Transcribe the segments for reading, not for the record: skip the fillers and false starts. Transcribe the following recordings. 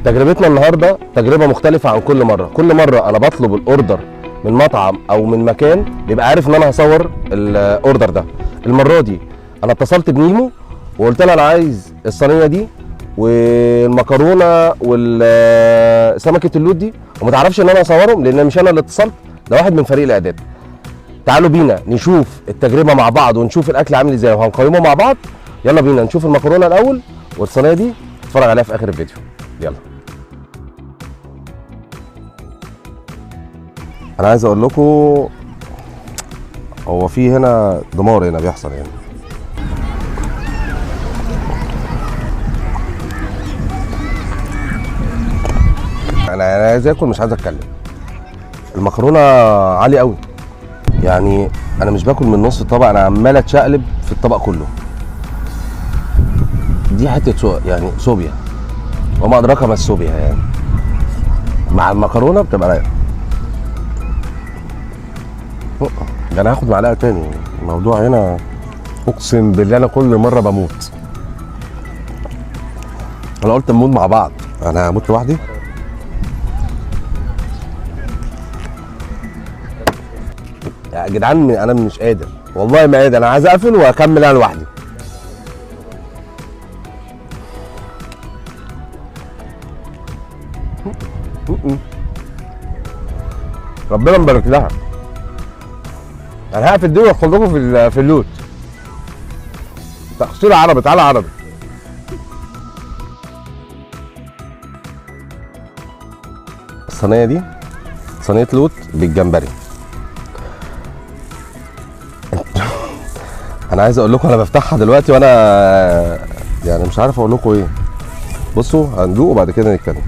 تجربتنا النهارده تجربه مختلفه عن كل مره. كل مره انا بطلب الاوردر من مطعم او من مكان بيبقى عارف ان انا هصور الاوردر ده. المره دي انا اتصلت بنيمو وقلت لها انا عايز الصينيه دي والمكرونه والسمكه اللوت دي، وما تعرفش ان انا اصورهم لان مش انا اللي اتصلت، ده واحد من فريق الاعداد. تعالوا بينا نشوف التجربه مع بعض ونشوف الاكل عامل ازاي وهنقيمه مع بعض. يلا بينا نشوف المكرونه الاول والصينيه دي اتفرج عليها في اخر الفيديو. يلا. انا عايز اقول لكم هو في هنا دمار هنا بيحصل يعني. انا عايز اكل مش عايز اتكلم. المكرونه عاليه قوي يعني، انا مش باكل من نص الطبق، انا عمال اتشقلب في الطبق كله. دي حته يعني صوبيا وما ادراك ما الصوبيا يعني، مع المكرونه بتبقى رايقه. ده انا هاخد معلقه تاني. الموضوع هنا اقسم بالله انا كل مره بموت. انا قلت نموت مع بعض، انا هموت لوحدي. يا جدعان انا مش قادر والله، ما قادر. انا عايز اقفل واكمل انا لوحدي. ربنا مبارك لها. انا هقفل دي وادخل لكم في اللوت. تقصير عربي، تعالى عربي. الصينيه دي صينيه لوت بالجمبري. انا عايز اقول لكم انا بفتحها دلوقتي وانا يعني مش عارف اقول لكم ايه. بصوا هندوق وبعد كده نتكلم.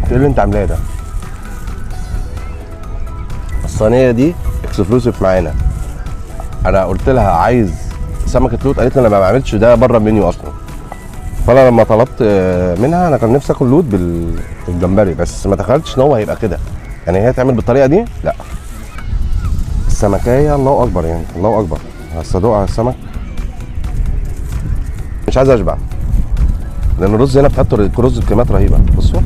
ايه اللي انت عاملاه ده؟ الصينيه دي اكسكلوسيف معانا. انا قلت لها عايز سمكه لوت، قالت لي انا ما بعملش ده بره المنيو اصلا. فانا لما طلبت منها انا كان نفسي اكل لوت بالجمبري، بس ما تخيلتش ان هو هيبقى كده يعني. هي تعمل بالطريقه دي؟ لا. السمكايه الله اكبر يعني، الله اكبر. هصدق على السمك مش عايز اشبع، لان الرز هنا بتحط رز بكميات رهيبه. بصوا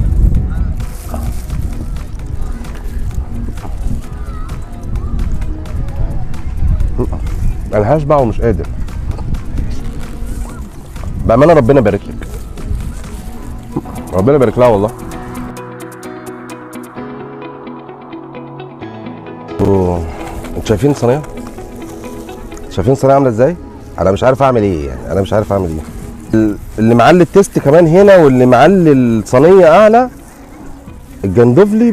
انا هشبع ومش قادر بامانه. ربنا يبارك لك، ربنا يبارك لها والله. انتوا شايفين الصينيه؟ شايفين الصينيه عامله ازاي؟ انا مش عارف اعمل ايه يعني، انا مش عارف اعمل ايه. اللي معلي التيست كمان هنا، واللي معلي الصينيه اعلى الجندفلي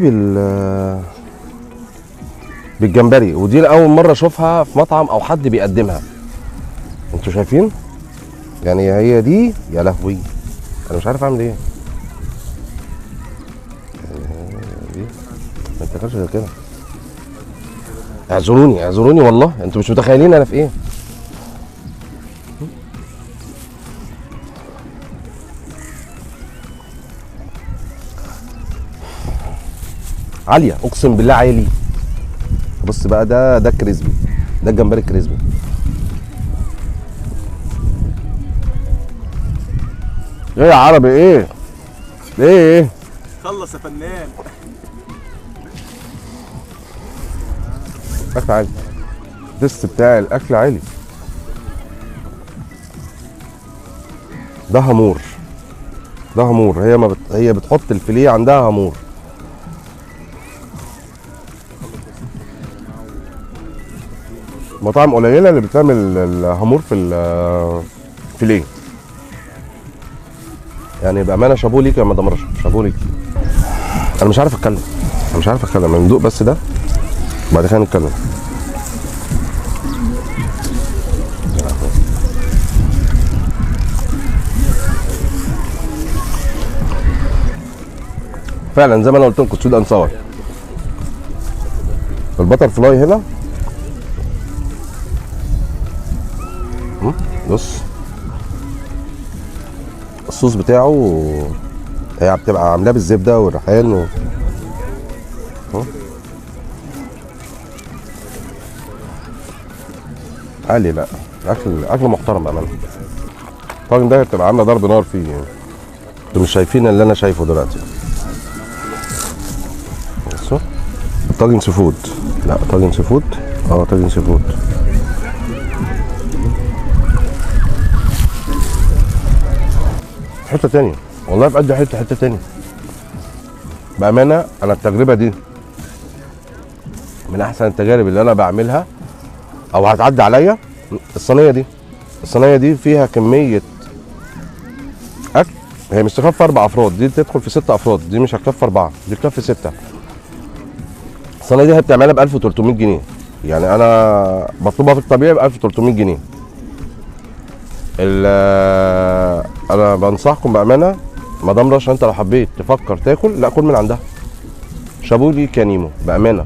بالجمبري، ودي اول مره اشوفها في مطعم او حد بيقدمها. انتوا شايفين يعني؟ هي دي يا لهوي، انا مش عارف اعمل ايه يعني. دي ما تاكلش غير كده. اعذروني اعذروني والله، انتوا مش متخيلين انا في ايه. عاليه اقسم بالله عالي. بص بقى، ده كريسبي، ده الجمبري الكريسبي. ايه يا عربي؟ ايه ايه خلص يا فنان. اكل عالي، التست بتاع الاكل عالي. ده هامور، ده هامور. هي ما هي بتحط الفيليه عندها هامور. مطاعم قليله اللي بتعمل الهامور في الفيليه يعني. بامانه شابوه ليك يا مدام رشا، شابوه ليك. انا مش عارف اتكلم، انا مش عارف اتكلم. ندوق بس ده بعد كده نتكلم. فعلا زي ما انا قلت لكم سويت اند ساور. البتر فلاي هنا بص الصوص بتاعه، هي بتبقى عاملاه بالزبده والريحان عالي، لا اكل محترم بامانه. الطاجن ده بتبقى عامله ضرب نار فيه يعني. انتوا مش شايفين اللي انا شايفه دلوقتي. بصوا طاجن سي فود. لا طاجن سي فود. طاجن سي فود. حته تانية والله، بقد حته تانية بامانه. انا التجربه دي من احسن التجارب اللي انا بعملها او هتعدي عليا. الصينيه دي فيها كميه اكل، هي مش تكفي 4 افراد، دي تدخل في 6 افراد، دي مش هتكفي 4، دي تكفي 6. الصينيه دي هي بتعملها ب 1300 جنيه، يعني انا بطلبها في الطبيعي ب 1300 جنيه. انا بنصحكم بامانه مدام رشا، انت لو حبيت تفكر تاكل، لا كل من عندها. شابو ليك يا نيمو بامانه،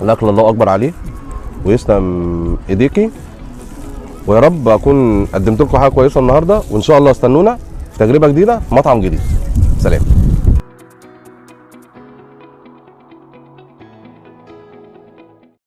الاكل الله اكبر عليه ويسلم ايديكي. ويا رب اكون قدمت لكم حاجه كويسه النهارده، وان شاء الله استنونا في تجربه جديده في مطعم جديد. سلام.